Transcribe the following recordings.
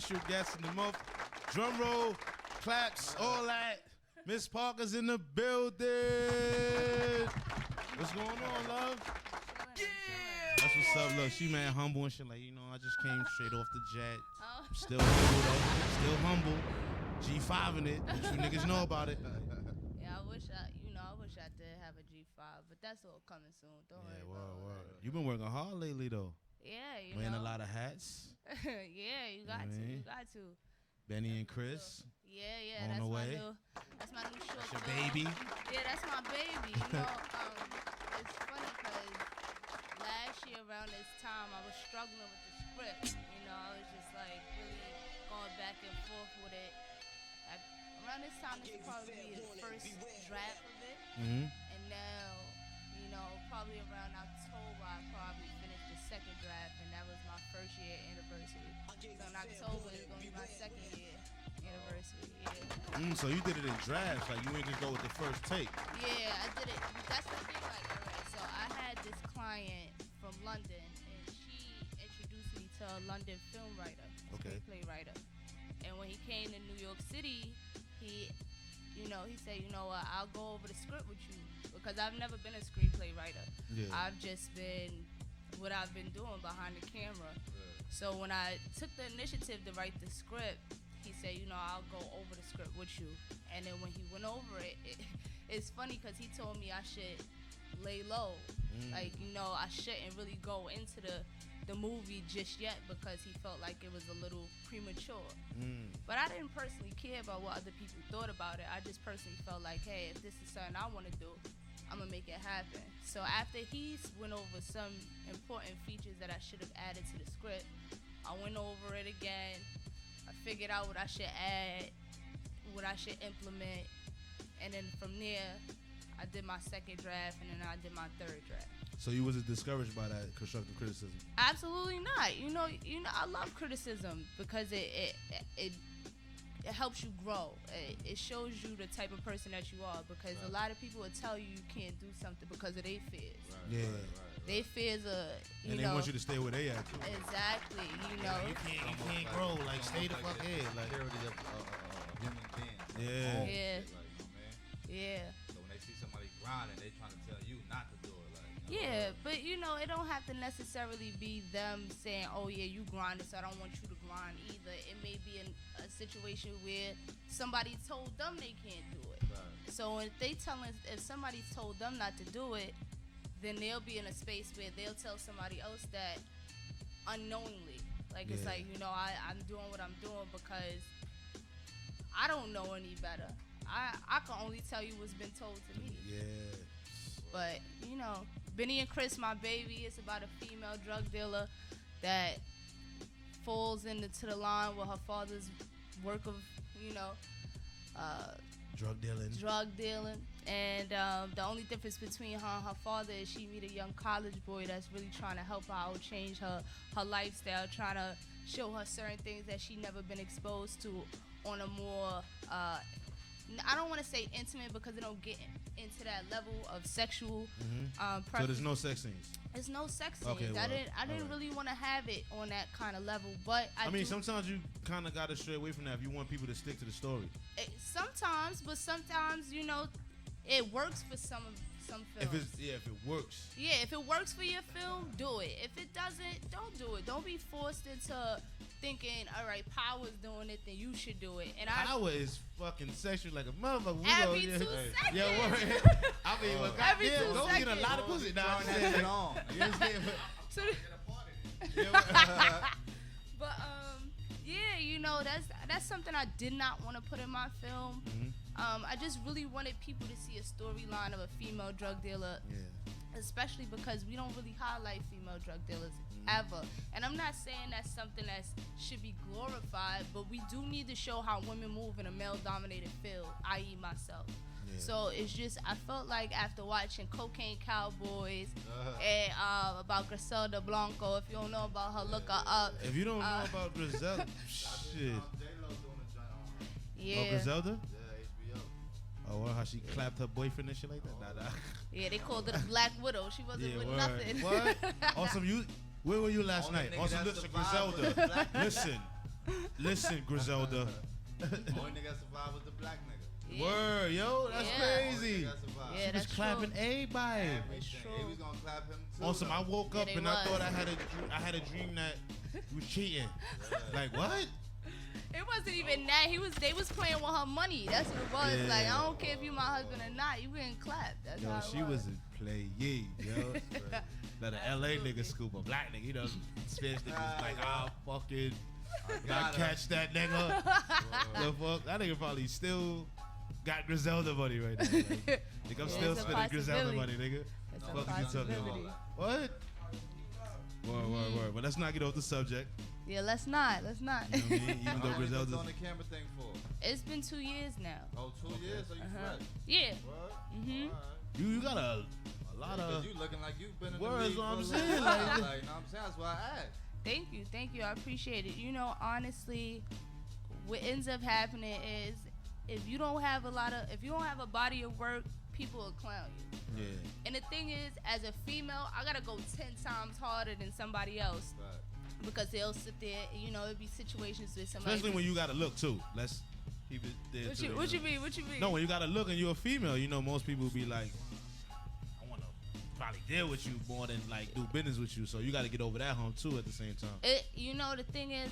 special guest in the month. Drum roll, claps, all that. Miss Parker's in the building. What's going on, love? Yeah. That's what's up. Look, she man humble and shit. Like, you know, I just came straight off the jet. Oh. Still humble though. Still humble. G5 in it. What you niggas know about it? Yeah, I wish I did have a G5, but that's all coming soon. Don't worry about it. You've been working hard lately though. Yeah, you Wearing know. a lot of hats. Yeah, you got to. You got to. Benny and Chris. Yeah, On that's the my way. that's my new short That's your film. baby. Yeah, that's my baby. You know, it's funny because last year around this time I was struggling with the script. You know, I was just like really going back and forth with it. Around this time, this will probably be the first draft of it. Mm-hmm. And now, you know, probably around October, I probably finished the second draft, and that was my first year anniversary. So in October is going to be my second year anniversary, yeah. So you did it in drafts, like you didn't just go with the first take. Yeah, I did it. That's the thing, like, alright, so I had this client from London, and she introduced me to a London film writer, screenplay writer. And when he came to New York City, he said, you know what, I'll go over the script with you, because I've never been a screenplay writer. Yeah. I've just been what I've been doing behind the camera. So when I took the initiative to write the script, he said, you know, I'll go over the script with you. And then when he went over it, it's funny because he told me I should lay low. Like, you know, I shouldn't really go into the movie just yet because he felt like it was a little premature. But I didn't personally care about what other people thought about it. I just personally felt like, hey, if this is something I want to do, I'm going to make it happen. So after he went over some important features that I should have added to the script, I went over it again. I figured out what I should add, what I should implement. And then from there, I did my second draft, and then I did my third draft. So you wasn't discouraged by that constructive criticism? Absolutely not. You know, I love criticism because it helps you grow. It shows you the type of person that you are, because a lot of people will tell you can't do something because of their fears. Yeah. Their fears are, and they want you to stay where they at too. Exactly. You know. You can't grow. Like, stay the fuck here. Like, human being. Yeah. Yeah. Like, Yeah. So when they see somebody grinding, they trying to tell you not to do it. Yeah, but you know, it don't have to necessarily be them saying, oh yeah, you grinded, so I don't want you to grind either. It may be a situation where somebody told them they can't do it. Right. So if somebody's told them not to do it, then they'll be in a space where they'll tell somebody else that unknowingly. Like, it's like, you know, I'm doing what I'm doing because I don't know any better. I can only tell you what's been told to me. Yeah. But, you know, Benny and Chris, my baby, it's about a female drug dealer that falls into the line with her father's work of, you know, drug dealing. And the only difference between her and her father is she meet a young college boy that's really trying to help her out, change her lifestyle, trying to show her certain things that she never been exposed to on a more, I don't want to say intimate because it don't get into that level of sexual So there's no sex scenes? There's no sex scenes. Okay, well, I didn't really want to have it on that kind of level, but I mean, sometimes you kind of got to stray away from that if you want people to stick to the story. Sometimes, but sometimes, you know, it works for some films. If it works. Yeah, if it works for your film, do it. If it doesn't, don't do it. Don't be forced into thinking, all right, Power's doing it, then you should do it. And Power is fucking sexual like a motherfucker. Every 2 seconds. Yeah, I mean, well, every 2 goddamn, don't get a seconds. lot of pussy now. You understand? So, but yeah, you know, that's something I did not want to put in my film. I just really wanted people to see a storyline of a female drug dealer, especially because we don't really highlight female drug dealers ever. And I'm not saying that's something that should be glorified, but we do need to show how women move in a male-dominated field, i.e. myself. So it's just, I felt like after watching Cocaine Cowboys and about Griselda Blanco, if you don't know about her, look her up. If you don't know about Griselda, shit. Yeah. Oh, Griselda? Oh, well, how she clapped her boyfriend and shit like that? Nah. Yeah, they called her the Black Widow. She wasn't with nothing. What? Awesome, where were you last night? Awesome, listen, Griselda. Listen. Listen, Griselda. Only nigga that survived was the black nigga. Yeah. Word, yo, that's Yeah. crazy. Only nigga that survived. Yeah, She was that's clapping true. everybody. Everything. true. He was gonna clap him too. On some, I though. woke up they and I thought was. I had a dream that you was cheating. Like what? It wasn't even that. They was playing with her money. That's what it was. Yeah. Like, I don't care if you my husband or not. You getting clapped. That's Yo, how it she was was. a play, yo. Let an LA nigga scoop a black nigga. You know, Spanish niggas like, fucking, gotta catch that nigga. The fuck? That nigga probably still got Griselda money right now. Like, nigga, I'm still it's a spending Griselda possibility. money, nigga. It's Fuck a you talking possibility. about? What? Word. But let's not get off the subject. Yeah, let's not. You know what I mean? Even How though long you been Griselda's. doing the camera thing for? It's been 2 years now. Oh, 2 years? So you fresh? Yeah. What? Mhm. Alright. You got a lot Cause of. you looking like you've been in Words, the league what I'm for a saying, little like- while. Like, you know what I'm saying? That's why I asked. Thank you. I appreciate it. You know, honestly, what ends up happening is if you don't have a body of work, people will clown you. Yeah. And the thing is, as a female, I gotta go 10 times harder than somebody else Right. because they'll sit there. You know, it'd be situations with somebody. Especially when you gotta look too. Let's keep it there too. What you know? mean? What you mean? No, when you gotta look and you're a female, you know most people be like, I wanna probably deal with you more than like do business with you. So you gotta get over that hump too at the same time. You know, the thing is,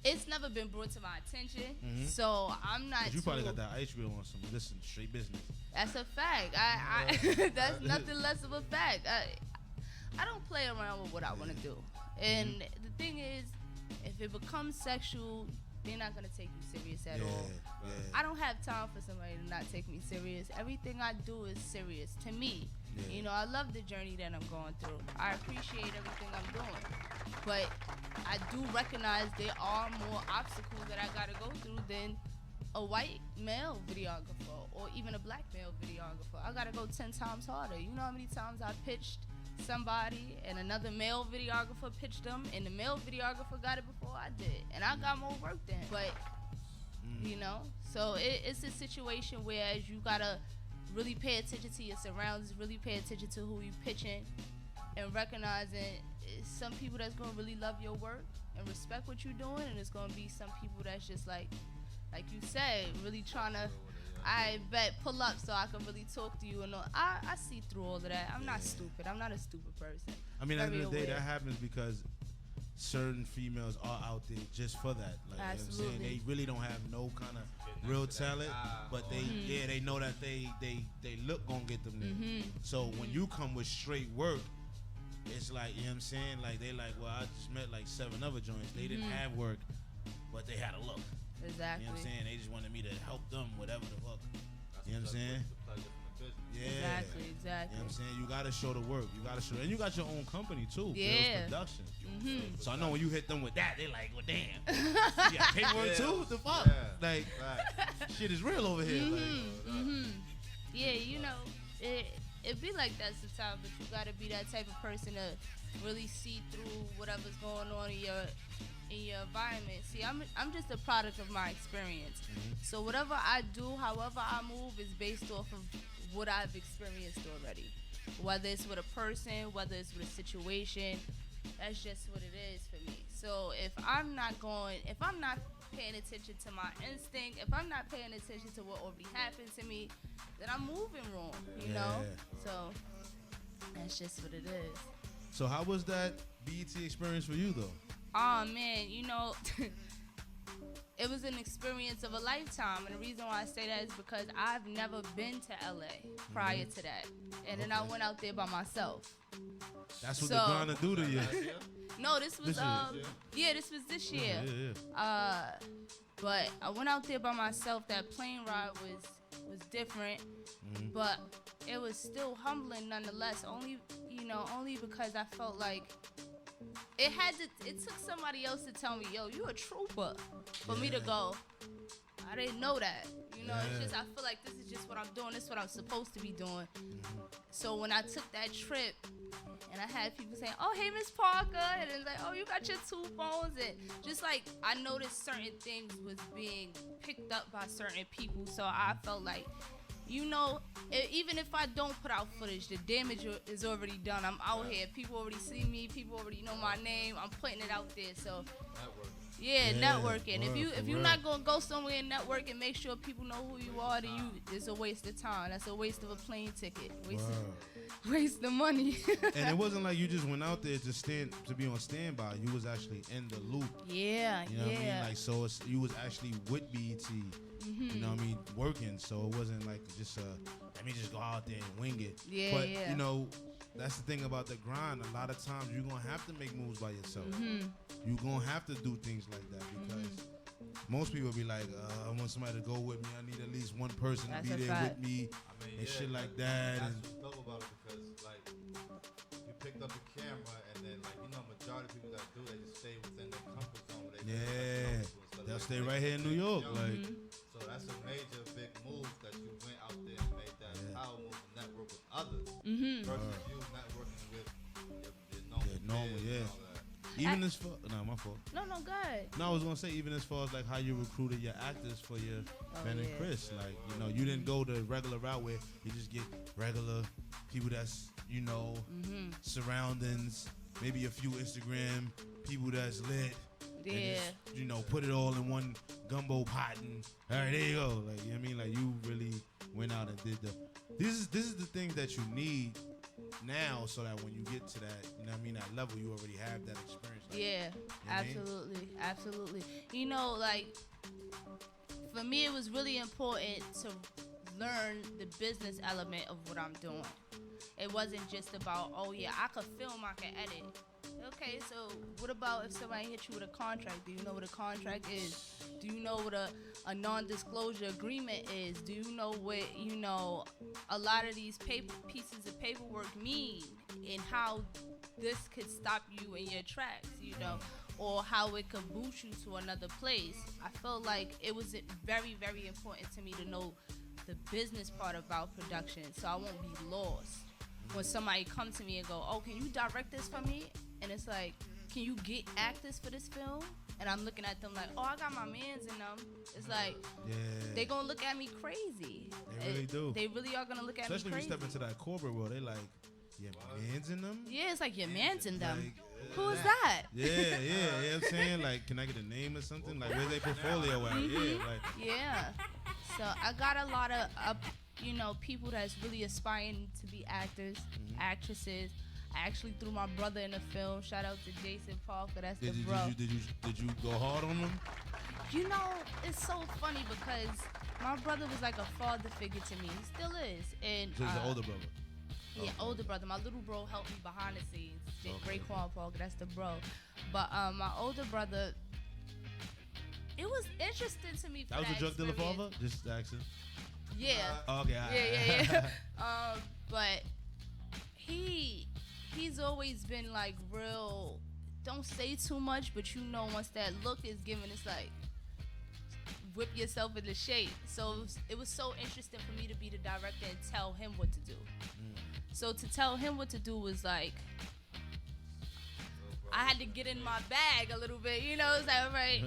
it's never been brought to my attention, Mhm. so I'm not. But you probably too- got that ice reel on some listen straight business. That's a fact. I that's nothing less of a fact. I don't play around with what I want to do. And the thing is, if it becomes sexual, they're not gonna take you serious at all. I don't have time for somebody to not take me serious. Everything I do is serious to me. Yeah. You know, I love the journey that I'm going through. I appreciate everything I'm doing. But I do recognize there are more obstacles that I gotta go through than a white male videographer or even a black male videographer. I gotta go 10 times harder. You know how many times I pitched somebody and another male videographer pitched them and the male videographer got it before I did. And I got more work than. But, you know, so it's a situation where you gotta really pay attention to your surroundings, really pay attention to who you pitching, and recognizing it's some people that's gonna really love your work and respect what you're doing, and it's gonna be some people that's just like you said, really trying to, I bet, pull up so I can really talk to you. And I see through all of that. I'm not stupid. I'm not a stupid person. I mean, at the end Very of the day, aware. that happens because certain females are out there just for that. Like, you know what I'm saying? Absolutely. They really don't have no kind of real talent, but they know that they look gonna get them there. So when you come with straight work, it's like, you know what I'm saying? Like, they like, well, I just met like 7 other joints. They didn't have work, but they had a look. Exactly. You know what I'm saying? They just wanted me to help them, whatever the fuck. You know what I'm saying? Yeah. Exactly. You know what I'm saying? You gotta show the work. You gotta show, and you got your own company too. Yeah. Billz Productions. So I know when you hit them with that, they like, well, damn. You got paperwork too? What the fuck? Yeah. Like, shit is real over here. Yeah, you know, it be like that sometimes, but you gotta be that type of person to really see through whatever's going on in your environment. See, I'm just a product of my experience. So whatever I do, however I move, is based off of what I've experienced already. Whether it's with a person, whether it's with a situation, that's just what it is for me. So if I'm not paying attention to my instinct, if I'm not paying attention to what already happened to me, then I'm moving wrong, you know? So that's just what it is. So how was that BET experience for you though? Oh man, you know, it was an experience of a lifetime, and the reason why I say that is because I've never been to LA prior to that, and then I went out there by myself. That's what So- the grind to do to you. No, this was This year? this was this year. Yeah. But I went out there by myself. That plane ride was different, but it was still humbling nonetheless. Only because I felt like it took somebody else to tell me, yo, you a trooper, for me to go, I didn't know that. You know, it's just, I feel like this is just what I'm doing. This is what I'm supposed to be doing. So when I took that trip, and I had people saying, oh, hey, Miss Parker, and it's like, oh, you got your 2 phones, and just like, I noticed certain things was being picked up by certain people, so I felt like, you know, even if I don't put out footage, the damage is already done. I'm out here. People already see me. People already know my name. I'm putting it out there. So Yeah, networking. Word, If you're not gonna go somewhere and network and make sure people know who you are, then it's a waste of time. That's a waste of a plane ticket. Waste of money. And it wasn't like you just went out there to be on standby. You was actually in the loop. Yeah, you know what I mean? Like, so you was actually with BET. You know what I mean? Working. So it wasn't like just let me just go out there and wing it. Yeah, but you know, that's the thing about the grind. A lot of times you're gonna have to make moves by yourself. You're gonna have to do things like that because most people be like, I want somebody to go with me. I need at least one person to be there with me and shit like that. That's what's dope about it because like you picked up the camera and then like majority of people that do they just stay within their comfort zone. They'll stay right here in New York. Like, so that's a major big move that you went out there and made that power move and network with others versus you networking with your normal Even as far, my fault. No, go ahead. No, I was gonna say even as far as like how you recruited your actors for your Ben and Chris. Like, you didn't go the regular route where you just get regular people that's surroundings, maybe a few Instagram people that's lit. Yeah. And just, put it all in one gumbo pot and all right, there you go. Like, you know what I mean? Like, you really went out and did this is the thing that you need now, so that when you get to that, that level, you already have that experience. Like, absolutely. Like, for me, it was really important to learn the business element of what I'm doing. It wasn't just about, I could film, I can edit. Okay, so what about if somebody hits you with a contract? Do you know what a contract is? Do you know what a non-disclosure agreement is? Do you know what, a lot of these pieces of paperwork mean and how this could stop you in your tracks, or how it could boost you to another place? I felt like it was very, very important to me to know the business part about production so I won't be lost. When somebody come to me and go, can you direct this for me? And it's like, can you get actors for this film? And I'm looking at them like, I got my mans in them. It's like, they gonna look at me crazy. They really do. They really are gonna look at Especially me crazy. Especially when you step into that corporate world, they like, your mans in them? Yeah, it's like your mans in them. Like, who is that? Yeah, you know what I'm saying? Like, can I get a name or something? Like, where's their portfolio at? Yeah. So I got a lot of, people that's really aspiring to be actors, actresses. I actually threw my brother in the film. Shout out to Jason Parker. That's the bro. Did you go hard on him? It's so funny because my brother was like a father figure to me. He still is. And so he's the older brother. Yeah, older brother. My little bro helped me behind the scenes. Raekwon Parker, that's the bro. But my older brother, it was interesting to me. That was a drug dealer father? Just accent. Yeah. Okay. Yeah. But he's always been like real. Don't say too much, but once that look is given, it's like whip yourself into shape. So it was so interesting for me to be the director and tell him what to do. So to tell him what to do was like, I had to get in my bag a little bit, It's like, all right,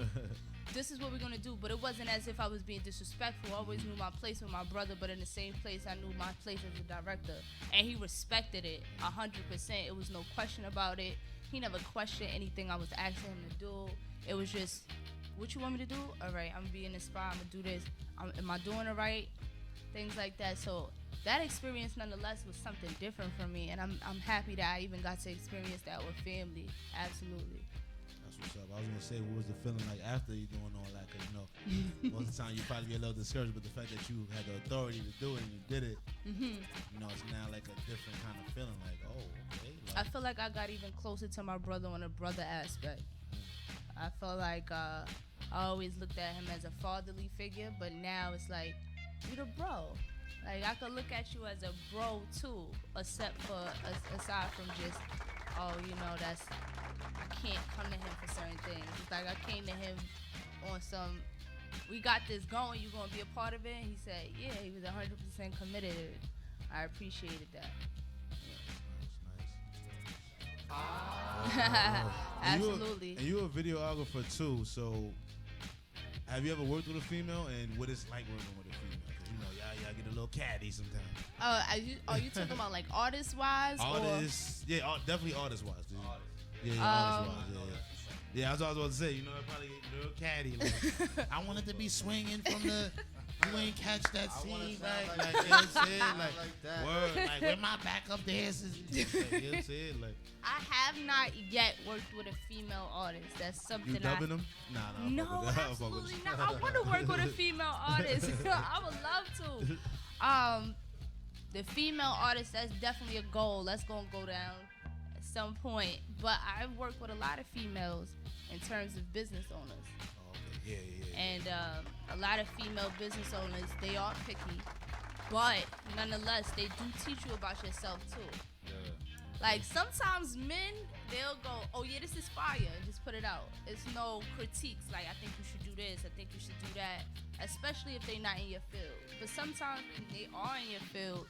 this is what we're gonna do. But it wasn't as if I was being disrespectful. I always knew my place with my brother, but in the same place, I knew my place as a director, and he respected it 100%. It was no question about it. He never questioned anything I was asking him to do. It was just, what you want me to do? All right, I'm being inspired. I'm gonna do this. Am I doing it right? Things like that. So that experience, nonetheless, was something different for me, and I'm happy that I even got to experience that with family. Absolutely. That's what's up. I was gonna say, what was the feeling like after you doing all that? Because most of the time you probably be a little discouraged, but the fact that you had the authority to do it and you did it, it's now like a different kind of feeling. Like, okay. I feel like I got even closer to my brother on a brother aspect. I felt like I always looked at him as a fatherly figure, but now it's like, you're the bro. Like, I could look at you as a bro too, except for aside from just, that's, I can't come to him for certain things. It's like I came to him on some, we got this going, you gonna be a part of it? And he said, yeah, he was 100% committed. I appreciated that. Nice. Absolutely. And you're a videographer too, so have you ever worked with a female, and what it's like working with a female? Because y'all get a little catty sometimes. Are you talking about like artist-wise? Artists, definitely artist-wise. Yeah, artist-wise, Yeah, that's what I was about to say. You know, I probably get real catty. Like, I wanted to be swinging from the. You ain't catch that scene, like you know what I'm saying? Like, word, like, where my backup dancers? You know what I'm saying? Like, I have not yet worked with a female artist. That's something you dubbing them? Nah. No, absolutely not. I want to work with a female artist. I would love to. The female artist, that's definitely a goal. That's gonna go down at some point. But I've worked with a lot of females in terms of business owners. Yeah. And a lot of female business owners, they are picky, but nonetheless, they do teach you about yourself too. Yeah. Like sometimes men, they'll go, "Oh yeah, this is fire," and just put it out. It's no critiques. Like, I think you should do this. I think you should do that. Especially if they're not in your field. But sometimes when they are in your field,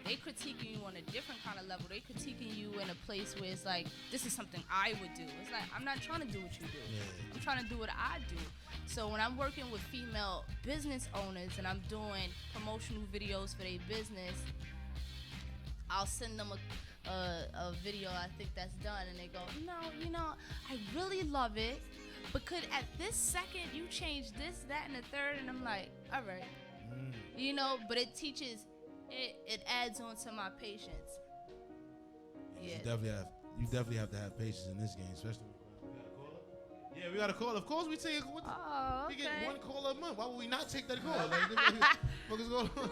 they critiquing you on a different kind of level. They critiquing you in a place where it's like, this is something I would do. It's like, I'm not trying to do what you do. Yeah. I'm trying to do what I do. So when I'm working with female business owners and I'm doing promotional videos for their business, I'll send them a video I think that's done, and they go, no, I really love it, but could at this second you change this, that, and the third? And I'm like, all right. You know, but it teaches, it adds on to my patience. Yeah. You definitely have to have patience in this game, especially. Yeah, we got a call. Of course, we take. We get one call a month. Why would we not take that call? Like, what is going on?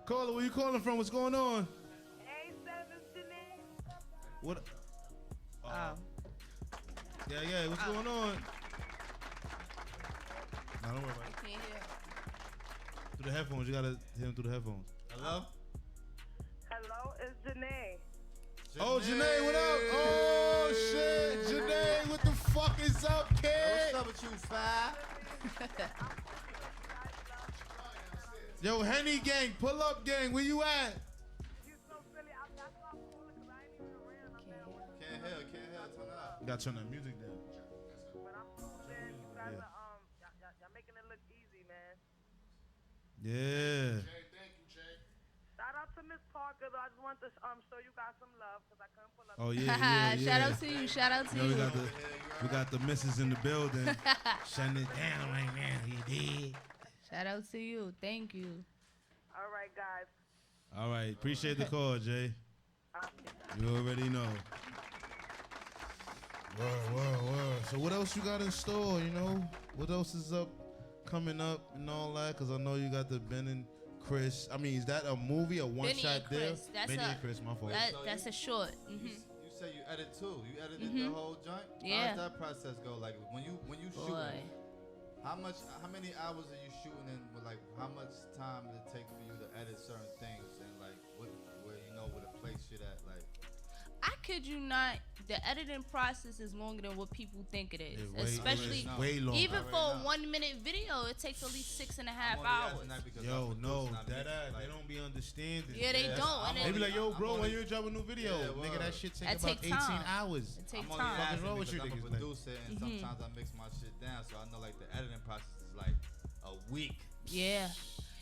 Caller, where you calling from? What's going on? Hey, Janae. What? Yeah. What's going on? No, don't worry about it. I can't hear. Through the headphones. You gotta hear him through the headphones. Hello? Hello, it's Janae. Oh, Janae, what up? Oh, shit. Janae, what the fuck is up, kid? What's up with you, Five? Yo, Henny gang, pull up gang, where you at? You so silly. That's why I'm calling, because I ain't even around. I'm at work. Can't hear, turn it up. You gotta turn that music down. But I'm cool, man. You guys are, y'all making it look easy, man. Yeah. Shout out to Miss Parker, though. I just want to show you guys some love, because I couldn't pull up. Oh, yeah. Shout out to you. Shout out to you. We got the missus in the building. Shutting it down right now. He did. Shout out to you. Thank you. All right, guys. All right. Appreciate the call, Jay. You already know. Word. So what else you got in store, you know? What else is coming up and all that? Because I know you got the Ben and Chris. I mean, is that a movie, a one-shot deal? Benny and Chris, my fault. That's a short. You say you edit too. You edited the whole joint? Yeah. How does that process go? Like, when you shooting, how many hours are you shooting in? Like, how much time does it take for you to edit certain things? And, like, where to place shit at? Like, I kid you not, the editing process is longer than what people think it is. Especially, way longer. even for a 1 minute video, it takes at least 6.5 hours. Yo, no, that they don't be understanding. Yeah, they don't. And they be like, yo, bro, when you drop a new video, nigga, that shit take about 18 hours. It takes I'm time. What's wrong with you, niggas? I'm a producer, and sometimes I mix my shit down, so I know, like, the editing process is like a week. Yeah.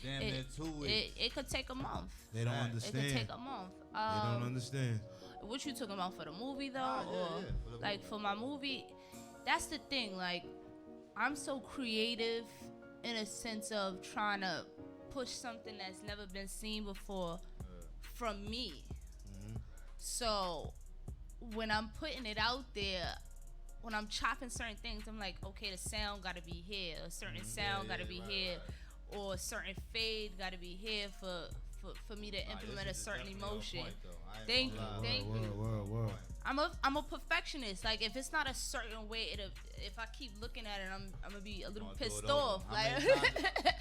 Damn near 2 weeks. It could take a month. They don't understand. It could take a month. They don't understand. What you talking about for the movie though? Yeah. Like for my movie, that's the thing. Like, I'm so creative in a sense of trying to push something that's never been seen before from me. So when I'm putting it out there, when I'm chopping certain things, I'm like, okay, the sound gotta be here, a certain sound gotta be here, or a certain fade gotta be here for me to implement a certain emotion. Thank you. Word. I'm a perfectionist. Like, if it's not a certain way, if I keep looking at it, I'm gonna be a little pissed off. How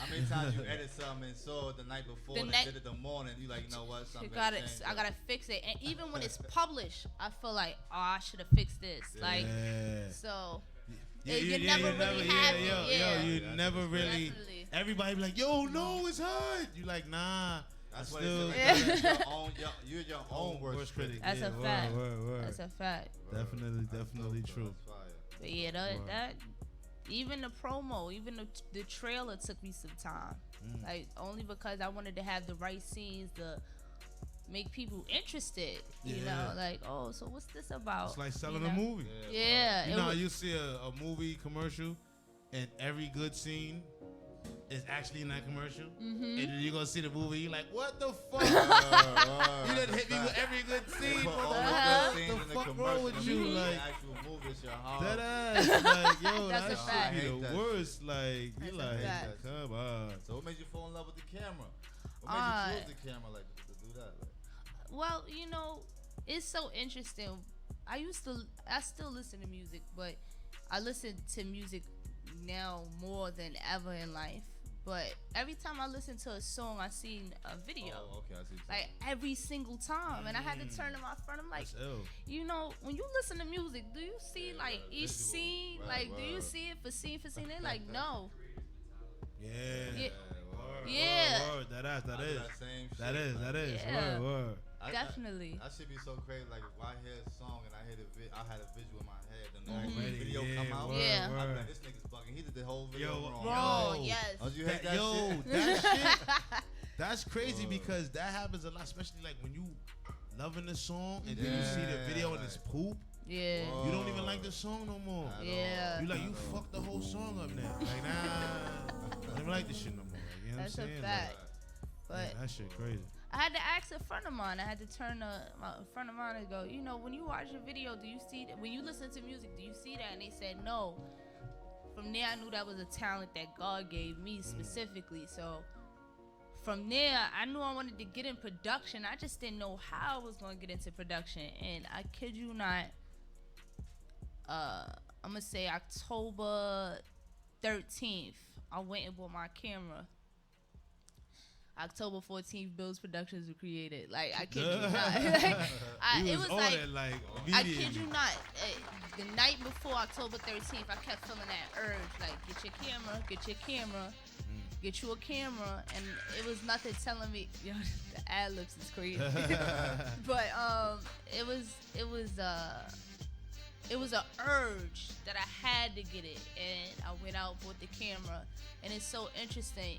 many times you edit something and saw it the night before and did it the morning? You like, you know what? I gotta fix it. And even when it's published, I feel like, oh, I should have fixed this. Like, so. You never really have it. You never really. Definitely. Everybody be like, yo, no, it's hard. You like, nah. That's what still, you're your own worst critic. That's a fact. Word. That's a fact. Definitely true. But yeah, that even the promo, even the trailer took me some time. Like, only because I wanted to have the right scenes, make people interested. You know, like, oh, so what's this about? It's like selling a movie. Yeah. You know, you see a movie commercial, and every good scene is actually in that commercial, and then you're gonna see the movie. You're like, what the fuck? You done hit me with every good scene. What the fuck wrong with you? Like, actual movie is your heart. that ass, like, yo, That's that a fact. shit be the That worst. Like, you like, fact. come on. So what made you fall in love with the camera? What made you choose the camera like to do that? Like? Well, you know, it's so interesting. I still listen to music, but I listen to music now more than ever in life. But every time I listen to a song, I seen a video. Oh, okay, I see. Like every single time, and I had to turn to my friend. I'm like, That's ill. you know, when you listen to music, do you see like each visual. scene? Right, like, do you see it for scene for scene? They're like, no. Yeah. Yeah. Word. That is. That same shit. Yeah. Word. Definitely. That should be so crazy. Like if I hear a song and I had a visual in my head, and the Already, video come out. Yeah. I'm like, this nigga's bugging. He did the whole video wrong. Wrong, yes. Don't you hate that shit? That shit. That's crazy because that happens a lot, especially like when you loving the song and then you see the video and it's poop. Yeah. You don't even like the song no more. Yeah. You like you fucked the whole song up now. Like nah, I don't even like this shit no more. Like, you know That's what I'm a saying? fact. Like, But that shit crazy. I had to ask a friend of mine. I had to turn a friend of mine and go, you know, when you watch a video, do you see that? When you listen to music, do you see that? And they said no. From there, I knew that was a talent that God gave me specifically. So from there, I knew I wanted to get in production. I just didn't know how I was going to get into production. And I kid you not, I'm going to say October 13th, I went and bought my camera. October 14th, Billz Productions were created. Like, I kid you not. It was like, I kid you not. The night before October 13th, I kept feeling that urge. Like, get your camera, get you a camera. And it was nothing telling me, yo, the ad-libs is crazy. But it was an urge that I had to get it. And I went out, bought the camera. And it's so interesting.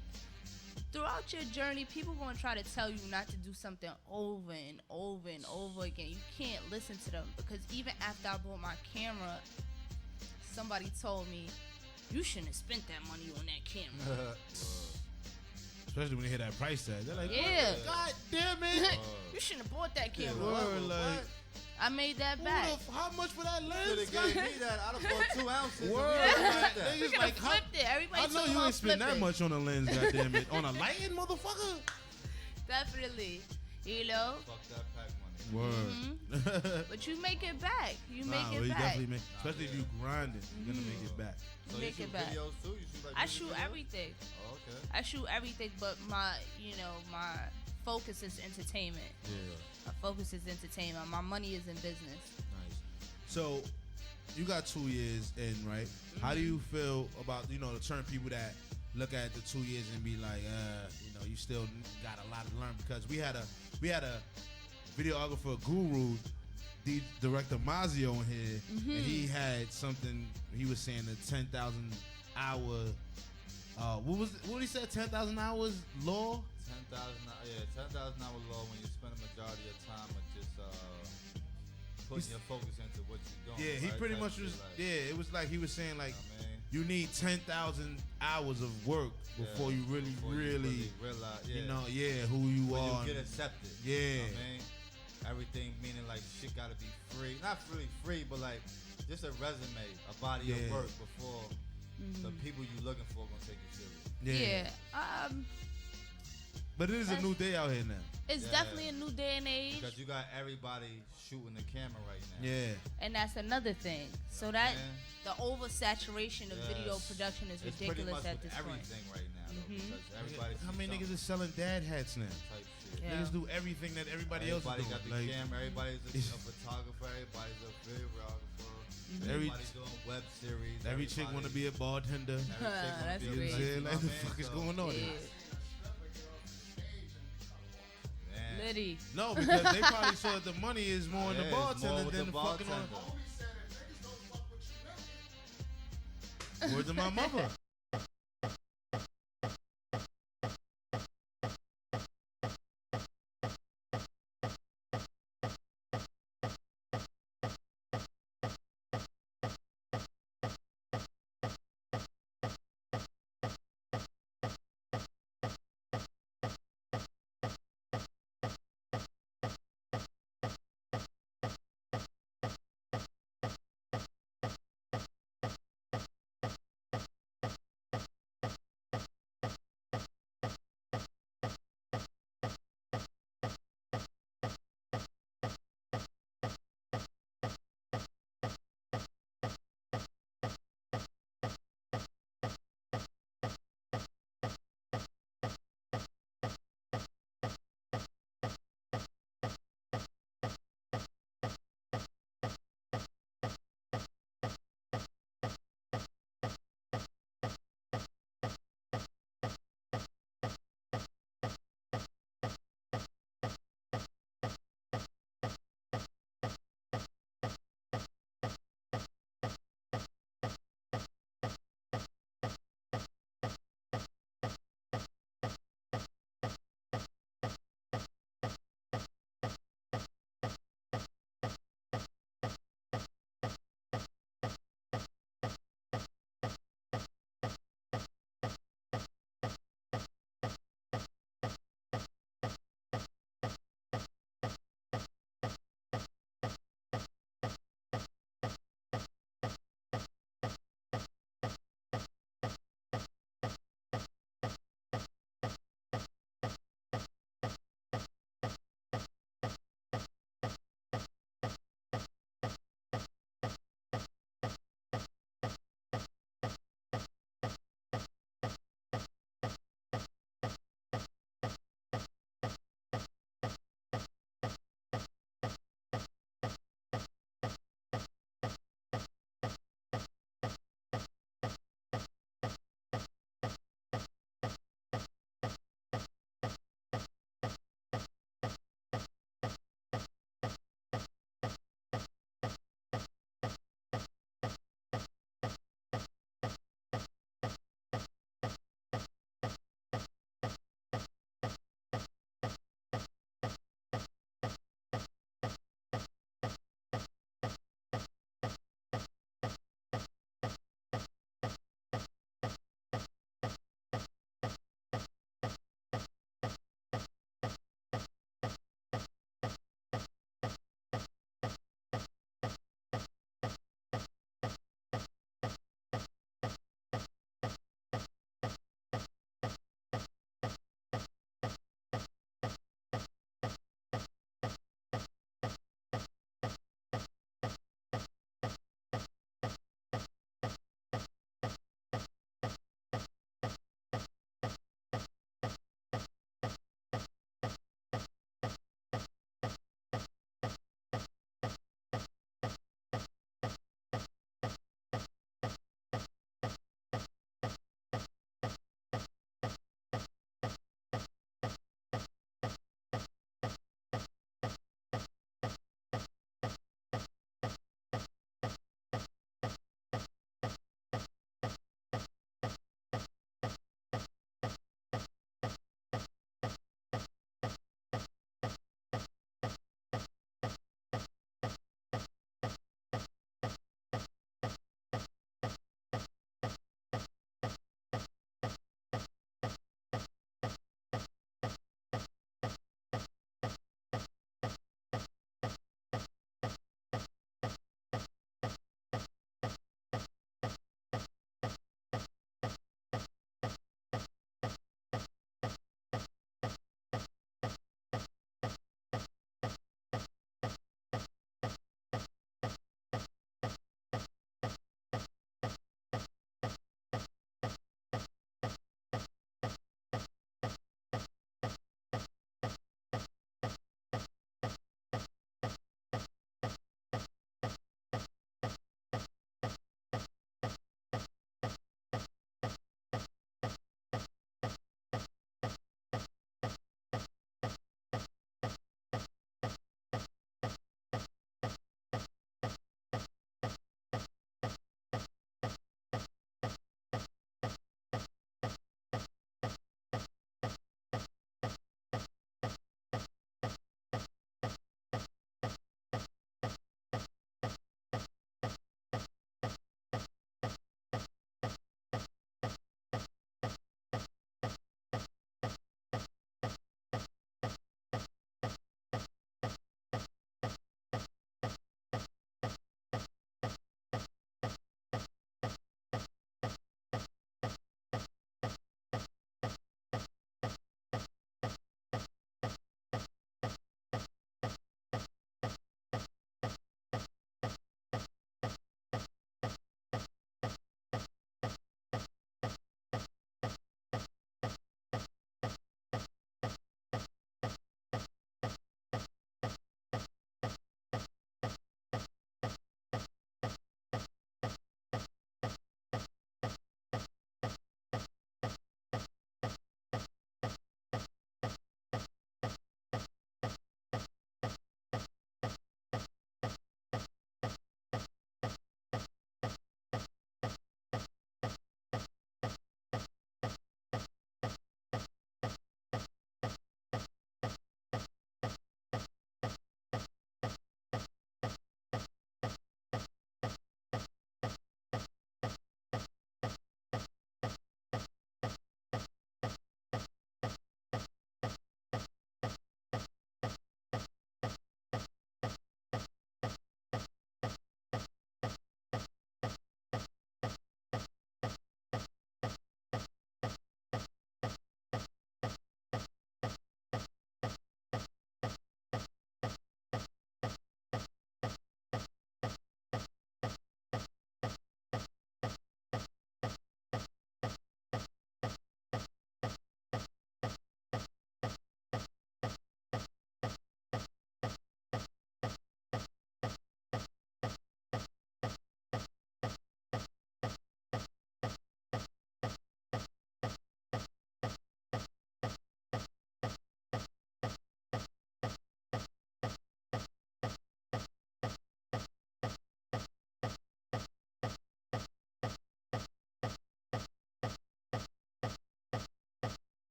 Throughout your journey, people going to try to tell you not to do something over and over and over again. You can't listen to them because even after I bought my camera, somebody told me, you shouldn't have spent that money on that camera. Especially when you hear that price tag. They're like, Yeah. God damn it. You shouldn't have bought that camera. Word, like, I made that back. how much for that You lens? gave me that. I'd have bought 2 ounces. Word. Yeah. They just Could've like, how, flipped it. Everybody I know talking you about ain't spend that flipping. much on a lens, goddamn it. On a lighting, motherfucker. Definitely. You know? Fuck that pack money. Word. But you make it back. You make well, it you back. definitely make, especially if you grinding, you're gonna make it back. So You you make shoot it back. videos too? You shoot like I music shoot videos? everything. Oh, okay. I shoot everything, but my focus is entertainment. Yeah. My focus is entertainment. My money is in business. Nice. So, you got 2 years in, right? How do you feel about, the certain people that look at the 2 years and be like, you still got a lot to learn? Because we had a videographer guru, the director Mazio on here, and he had something. He was saying the 10,000 hour. What he said? 10,000 hours law. 10,000 hour law when you spend a majority of time of just putting your focus into what you're doing. Yeah, he right? pretty Type much shit, was. like, Yeah, it was like he was saying like. I mean, You need 10,000 hours of work before you really, before you really, realize, who you when are. you get accepted. Yeah. You know what I mean? Everything meaning like shit gotta be free. Not really free, but like just a resume, a body of work before the people you looking for gonna take you serious. Yeah. But it is a new day out here now. It's definitely a new day and age. Because you got everybody shooting the camera right now. Yeah. And that's another thing. So that the oversaturation of video production is It's pretty ridiculous much at with this point. everything right now, though, because everybody. How many niggas is selling dad hats now? Type shit. Yeah. Niggas do everything that everybody else is Everybody doing. got the Like, camera. Everybody's a photographer. Everybody's a videographer. Every- Everybody's doing web series. every chick want to be a bartender. Every chick wanna That's be a great. Yeah, like the man, fuck is so- going on Yeah. here? Man. Liddy. No, because they probably saw that the money is more in the Yeah, it's more bartender with than the fucking on. bartender. Word to my mother.